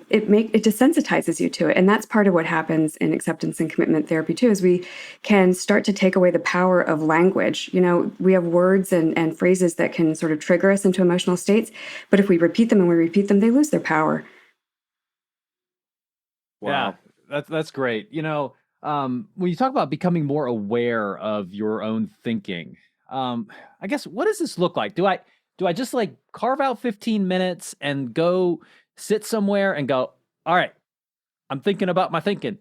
it desensitizes you to it. And that's part of what happens in acceptance and commitment therapy too, is we can start to take away the power of language. We have words and phrases that can sort of trigger us into emotional states, but if we repeat them and we repeat them, they lose their power. Wow. Yeah, that's great. When you talk about becoming more aware of your own thinking, I guess, what does this look like? Do I just like carve out 15 minutes and go sit somewhere and go, all right, I'm thinking about my thinking,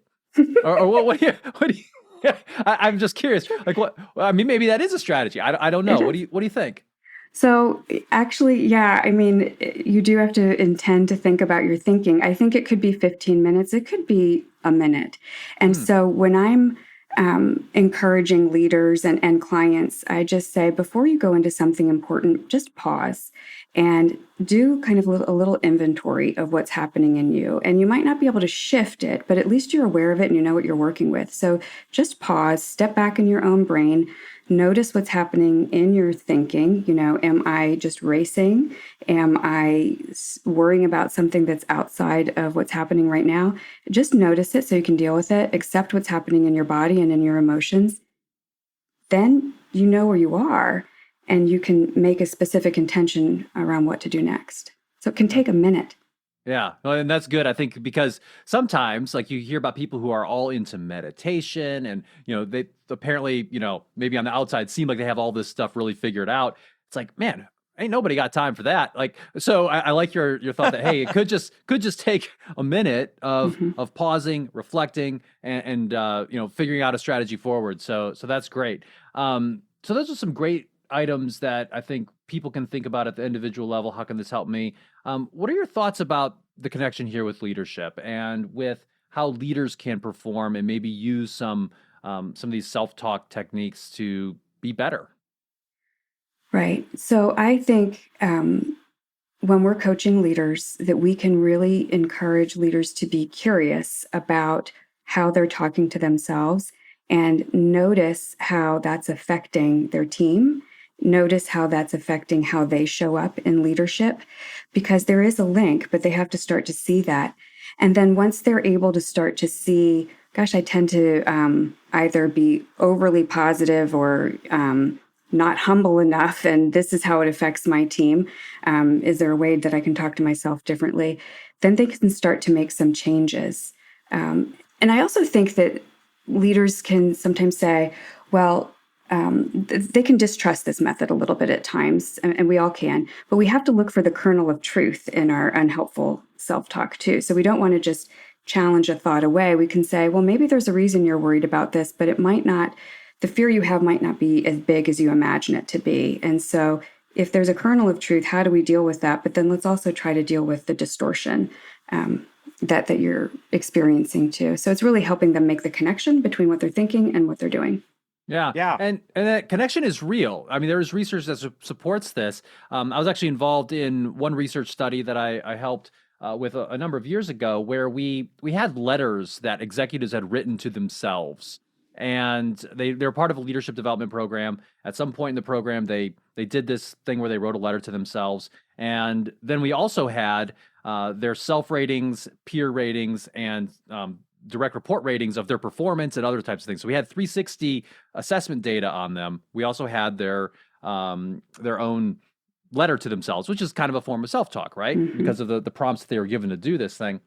or what do you I'm just curious. Like what? I mean, maybe that is a strategy. I don't know. What do you think? So actually, yeah, I mean, you do have to intend to think about your thinking. I think it could be 15 minutes. It could be a minute. And so when I'm encouraging leaders and clients, I just say, before you go into something important, just pause and do kind of a little inventory of what's happening in you. And you might not be able to shift it, but at least you're aware of it and you know what you're working with. So just pause, step back in your own brain, notice what's happening in your thinking. Am I just racing? Am I worrying about something that's outside of what's happening right now? Just notice it so you can deal with it, accept what's happening in your body and in your emotions. Then you know where you are and you can make a specific intention around what to do next. So it can take a minute. Yeah, well, and that's good, I think, because sometimes, like, you hear about people who are all into meditation and, they apparently, maybe on the outside seem like they have all this stuff really figured out. It's like, man, ain't nobody got time for that. Like, so I like your thought that, hey, it could just take a minute of pausing, reflecting, and figuring out a strategy forward. So that's great. So those are some great items that I think people can think about at the individual level. How can this help me? What are your thoughts about the connection here with leadership and with how leaders can perform and maybe use some of these self-talk techniques to be better? Right. So I think when we're coaching leaders, that we can really encourage leaders to be curious about how they're talking to themselves and notice how that's affecting their team. Notice how that's affecting how they show up in leadership, because there is a link, but they have to start to see that. And then once they're able to start to see, gosh, I tend to either be overly positive or not humble enough, and this is how it affects my team. Is there a way that I can talk to myself differently? Then they can start to make some changes. And I also think that leaders can sometimes say, well, they can distrust this method a little bit at times, and we all can, but we have to look for the kernel of truth in our unhelpful self-talk too. So we don't want to just challenge a thought away. We can say, well, maybe there's a reason you're worried about this, but it might not the fear you have might not be as big as you imagine it to be. And so if there's a kernel of truth, how do we deal with that? But then let's also try to deal with the distortion that you're experiencing too. So it's really helping them make the connection between what they're thinking and what they're doing. Yeah. And that connection is real. I mean, there is research that supports this. I was actually involved in one research study that I helped with a number of years ago, where we had letters that executives had written to themselves. And they're part of a leadership development program. At some point in the program, they did this thing where they wrote a letter to themselves. And then we also had their self-ratings, peer ratings, and direct report ratings of their performance and other types of things. So we had 360 assessment data on them. We also had their own letter to themselves, which is kind of a form of self-talk, right? Mm-hmm. Because of the prompts that they were given to do this thing.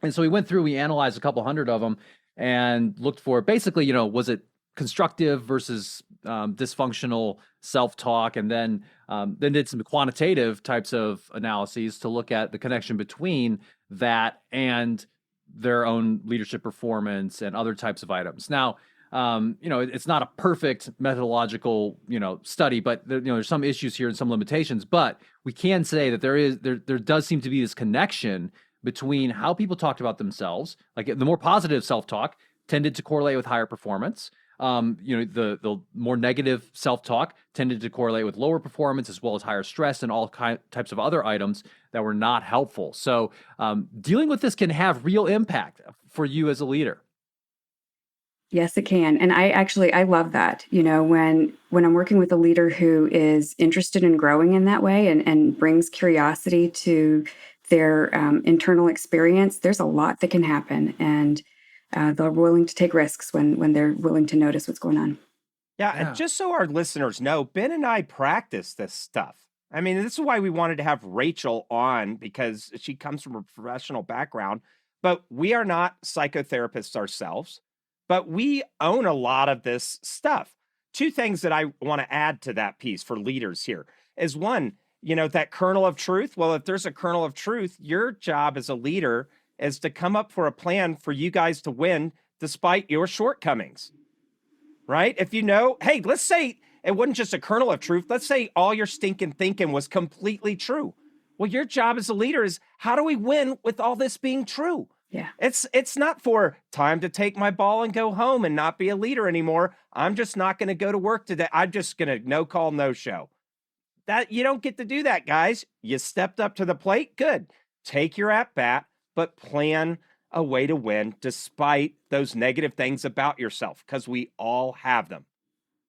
And so we went through, we analyzed a couple hundred of them and looked for basically, was it constructive versus dysfunctional self-talk, and then did some quantitative types of analyses to look at the connection between that and their own leadership performance and other types of items. Now, it's not a perfect methodological, study, but there's some issues here and some limitations, but we can say that there does seem to be this connection between how people talked about themselves. Like the more positive self-talk tended to correlate with higher performance. The more negative self-talk tended to correlate with lower performance, as well as higher stress and all types of other items that were not helpful. So dealing with this can have real impact for you as a leader. Yes, it can. And I love that. When I'm working with a leader who is interested in growing in that way and brings curiosity to their internal experience, there's a lot that can happen. And they're willing to take risks when they're willing to notice what's going on. Yeah, and just so our listeners know, Ben and I practice this stuff. I mean, this is why we wanted to have Rachel on, because she comes from a professional background, but we are not psychotherapists ourselves, but we own a lot of this stuff. Two things that I want to add to that piece for leaders here is one, that kernel of truth. Well, if there's a kernel of truth, your job as a leader is to come up for a plan for you guys to win despite your shortcomings, right? If hey, let's say it wasn't just a kernel of truth. Let's say all your stinking thinking was completely true. Well, your job as a leader is, how do we win with all this being true? Yeah. It's not for time to take my ball and go home and not be a leader anymore. I'm just not going to go to work today. I'm just going to no call, no show. That you don't get to do that, guys. You stepped up to the plate. Good. Take your at bat, but plan a way to win despite those negative things about yourself, because we all have them.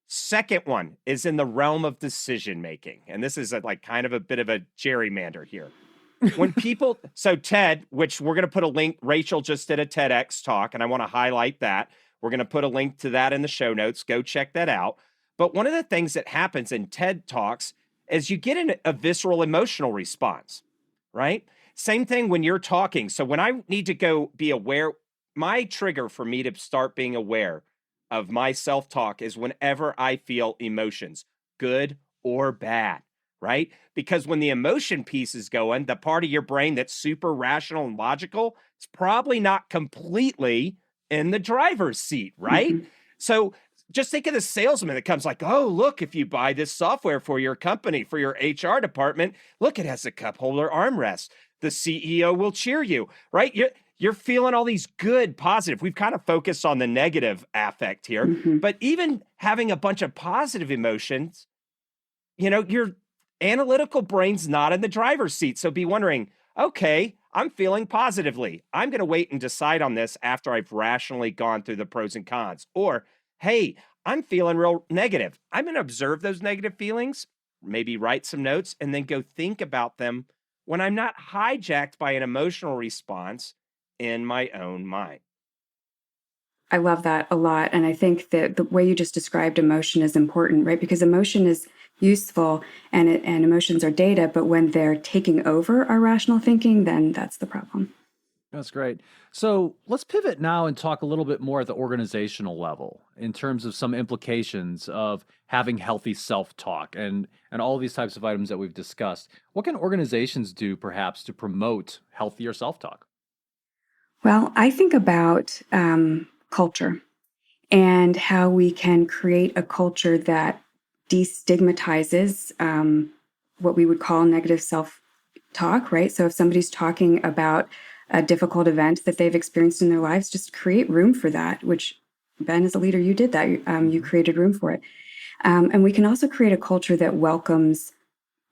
Second one is in the realm of decision making. And this is kind of a bit of a gerrymander here. When people, so TED, which we're going to put a link, Rachel just did a TEDx talk, and I want to highlight that. We're going to put a link to that in the show notes. Go check that out. But one of the things that happens in TED Talks is you get a visceral emotional response, right? Same thing when you're talking. So when I need to go be aware, my trigger for me to start being aware of my self-talk is whenever I feel emotions, good or bad. Right? Because when the emotion piece is going, the part of your brain that's super rational and logical, it's probably not completely in the driver's seat, right? Mm-hmm. So just think of the salesman that comes like, oh, look, if you buy this software for your company, for your HR department, look, it has a cup holder armrest. The CEO will cheer you, right? You're feeling all these good, positive. We've kind of focused on the negative affect here, but even having a bunch of positive emotions, your analytical brain's not in the driver's seat. So be wondering, okay, I'm feeling positively. I'm going to wait and decide on this after I've rationally gone through the pros and cons. Or, hey, I'm feeling real negative. I'm going to observe those negative feelings, maybe write some notes, and then go think about them when I'm not hijacked by an emotional response in my own mind. I love that a lot. And I think that the way you just described emotion is important, right? Because emotion is useful and emotions are data, but when they're taking over our rational thinking, then that's the problem. That's great. So let's pivot now and talk a little bit more at the organizational level in terms of some implications of having healthy self-talk and all of these types of items that we've discussed. What can organizations do perhaps to promote healthier self-talk? Well, I think about culture. and how we can create a culture that destigmatizes what we would call negative self-talk, right? So if somebody's talking about a difficult event that they've experienced in their lives, just create room for that, which Ben, as a leader, you did that. You created room for it. And we can also create a culture that welcomes,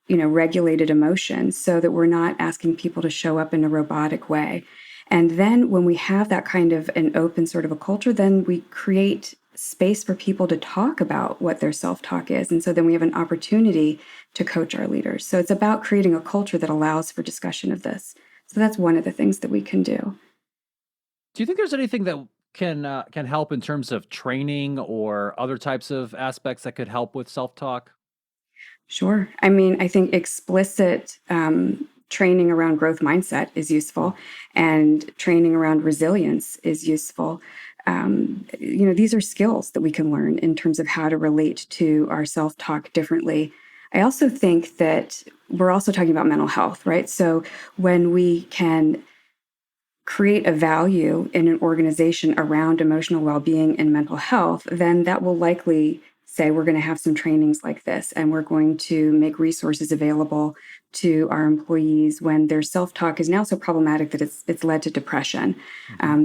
regulated emotions so that we're not asking people to show up in a robotic way. And then when we have that kind of an open sort of a culture, then we create space for people to talk about what their self-talk is. And so then we have an opportunity to coach our leaders. So it's about creating a culture that allows for discussion of this. So that's one of the things that we can do. Do you think there's anything that can help in terms of training or other types of aspects that could help with self-talk? Sure. I mean, I think explicit training around growth mindset is useful, and training around resilience is useful. These are skills that we can learn in terms of how to relate to our self-talk differently. I also think that we're also talking about mental health, right? So when we can create a value in an organization around emotional well-being and mental health, then that will likely say we're going to have some trainings like this, and we're going to make resources available to our employees when their self-talk is now so problematic that it's led to depression.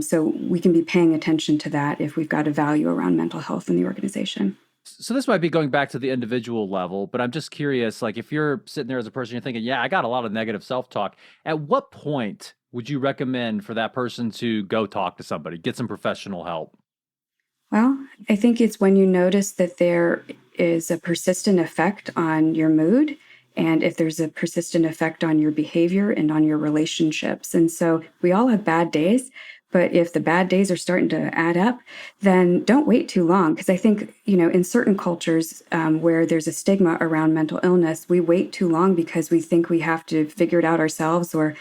So we can be paying attention to that if we've got a value around mental health in the organization. So this might be going back to the individual level, but I'm just curious, like if you're sitting there as a person, you're thinking, yeah, I got a lot of negative self-talk. At what point would you recommend for that person to go talk to somebody, get some professional help? Well, I think it's when you notice that there is a persistent effect on your mood, and if there's a persistent effect on your behavior and on your relationships. And so we all have bad days, but if the bad days are starting to add up, then don't wait too long. Because I think, in certain cultures where there's a stigma around mental illness, we wait too long because we think we have to figure it out ourselves, or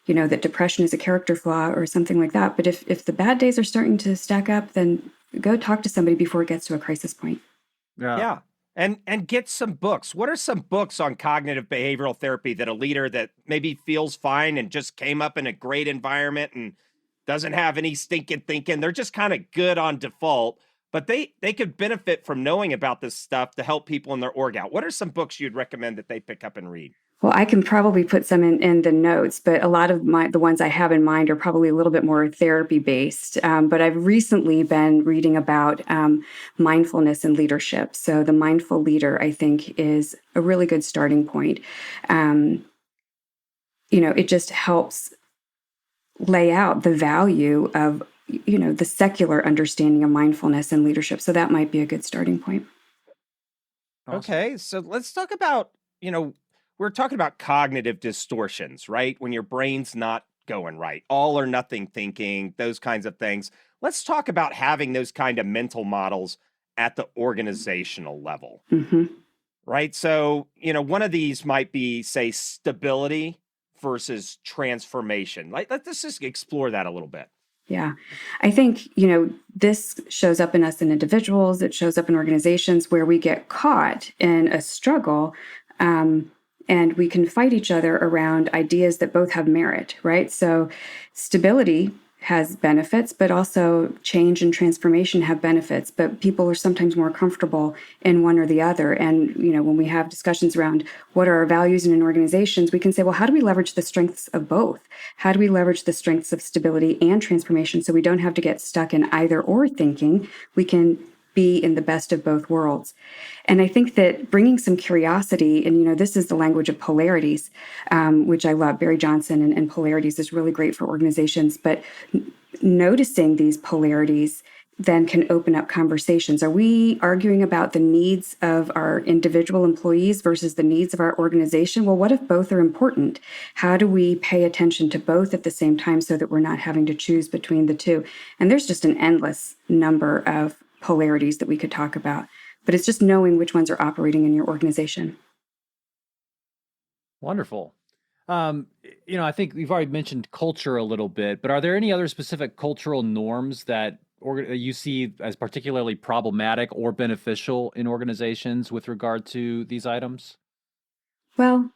that depression is a character flaw or something like that. But if the bad days are starting to stack up, then go talk to somebody before it gets to a crisis point. Yeah. And get some books. What are some books on cognitive behavioral therapy that a leader that maybe feels fine and just came up in a great environment and doesn't have any stinking thinking, they're just kind of good on default, but they could benefit from knowing about this stuff to help people in their org out. What are some books you'd recommend that they pick up and read? Well, I can probably put some in the notes, but a lot of the ones I have in mind are probably a little bit more therapy based. But I've recently been reading about mindfulness and leadership. So the mindful leader, I think, is a really good starting point. It just helps lay out the value of, the secular understanding of mindfulness and leadership. So that might be a good starting point. Awesome. Okay, so let's talk about, we're talking about cognitive distortions, right? When your brain's not going right, all or nothing thinking, those kinds of things. Let's talk about having those kind of mental models at the organizational level, right? So, one of these might be, say, stability versus transformation. Let's just explore that a little bit. Yeah. I think, this shows up in us in individuals. It shows up in organizations where we get caught in a struggle, and we can fight each other around ideas that both have merit, right? So stability has benefits, but also change and transformation have benefits. But people are sometimes more comfortable in one or the other. And, when we have discussions around what are our values in an organization, we can say, well, how do we leverage the strengths of both? How do we leverage the strengths of stability and transformation so we don't have to get stuck in either or thinking? We can be in the best of both worlds. And I think that bringing some curiosity, and this is the language of polarities, which I love. Barry Johnson and polarities is really great for organizations, but noticing these polarities then can open up conversations. Are we arguing about the needs of our individual employees versus the needs of our organization? Well, what if both are important? How do we pay attention to both at the same time so that we're not having to choose between the two? And there's just an endless number of polarities that we could talk about, but it's just knowing which ones are operating in your organization. Wonderful. I think we've already mentioned culture a little bit, but are there any other specific cultural norms that you see as particularly problematic or beneficial in organizations with regard to these items? Well,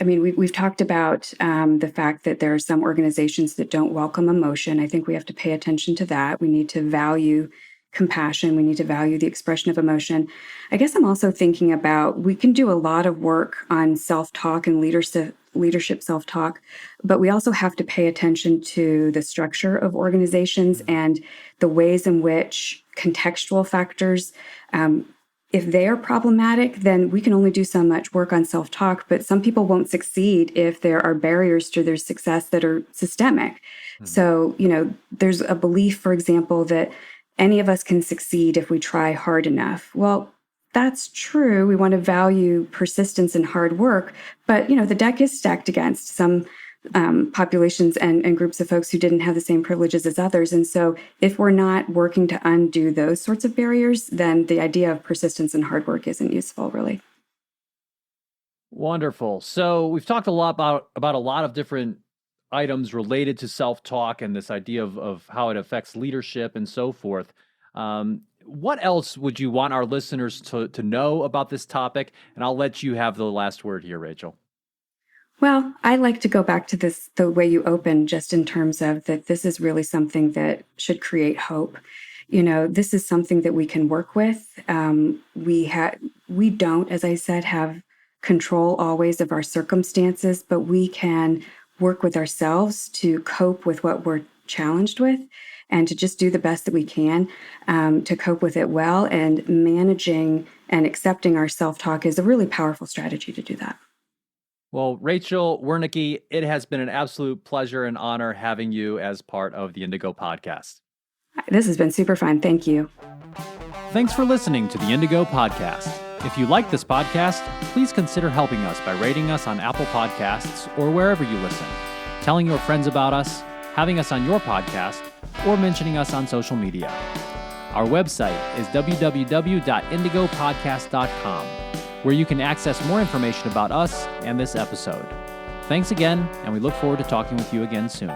I mean, we've talked about the fact that there are some organizations that don't welcome emotion. I think we have to pay attention to that. We need to value compassion. We need to value the expression of emotion. I guess I'm also thinking about, we can do a lot of work on self-talk and leadership self-talk, but we also have to pay attention to the structure of organizations and the ways in which contextual factors, if they are problematic, then we can only do so much work on self-talk, but some people won't succeed if there are barriers to their success that are systemic. Mm-hmm. So, there's a belief, for example, that any of us can succeed if we try hard enough. Well, that's true. We want to value persistence and hard work, but, the deck is stacked against some populations and groups of folks who didn't have the same privileges as others. And so if we're not working to undo those sorts of barriers, then the idea of persistence and hard work isn't useful, really. Wonderful. So we've talked a lot about a lot of different items related to self-talk and this idea of how it affects leadership and so forth. What else would you want our listeners to know about this topic? And I'll let you have the last word here, Rachel. Well, I like to go back to the way you opened, just in terms of that this is really something that should create hope. This is something that we can work with. We don't, as I said, have control always of our circumstances, but we can work with ourselves to cope with what we're challenged with and to just do the best that we can to cope with it well. And managing and accepting our self-talk is a really powerful strategy to do that. Well, Rachel Wernicke, it has been an absolute pleasure and honor having you as part of the Indigo Podcast. This has been super fun. Thank you. Thanks for listening to the Indigo Podcast. If you like this podcast, please consider helping us by rating us on Apple Podcasts or wherever you listen, telling your friends about us, having us on your podcast, or mentioning us on social media. Our website is www.indigopodcast.com, where you can access more information about us and this episode. Thanks again, and we look forward to talking with you again soon.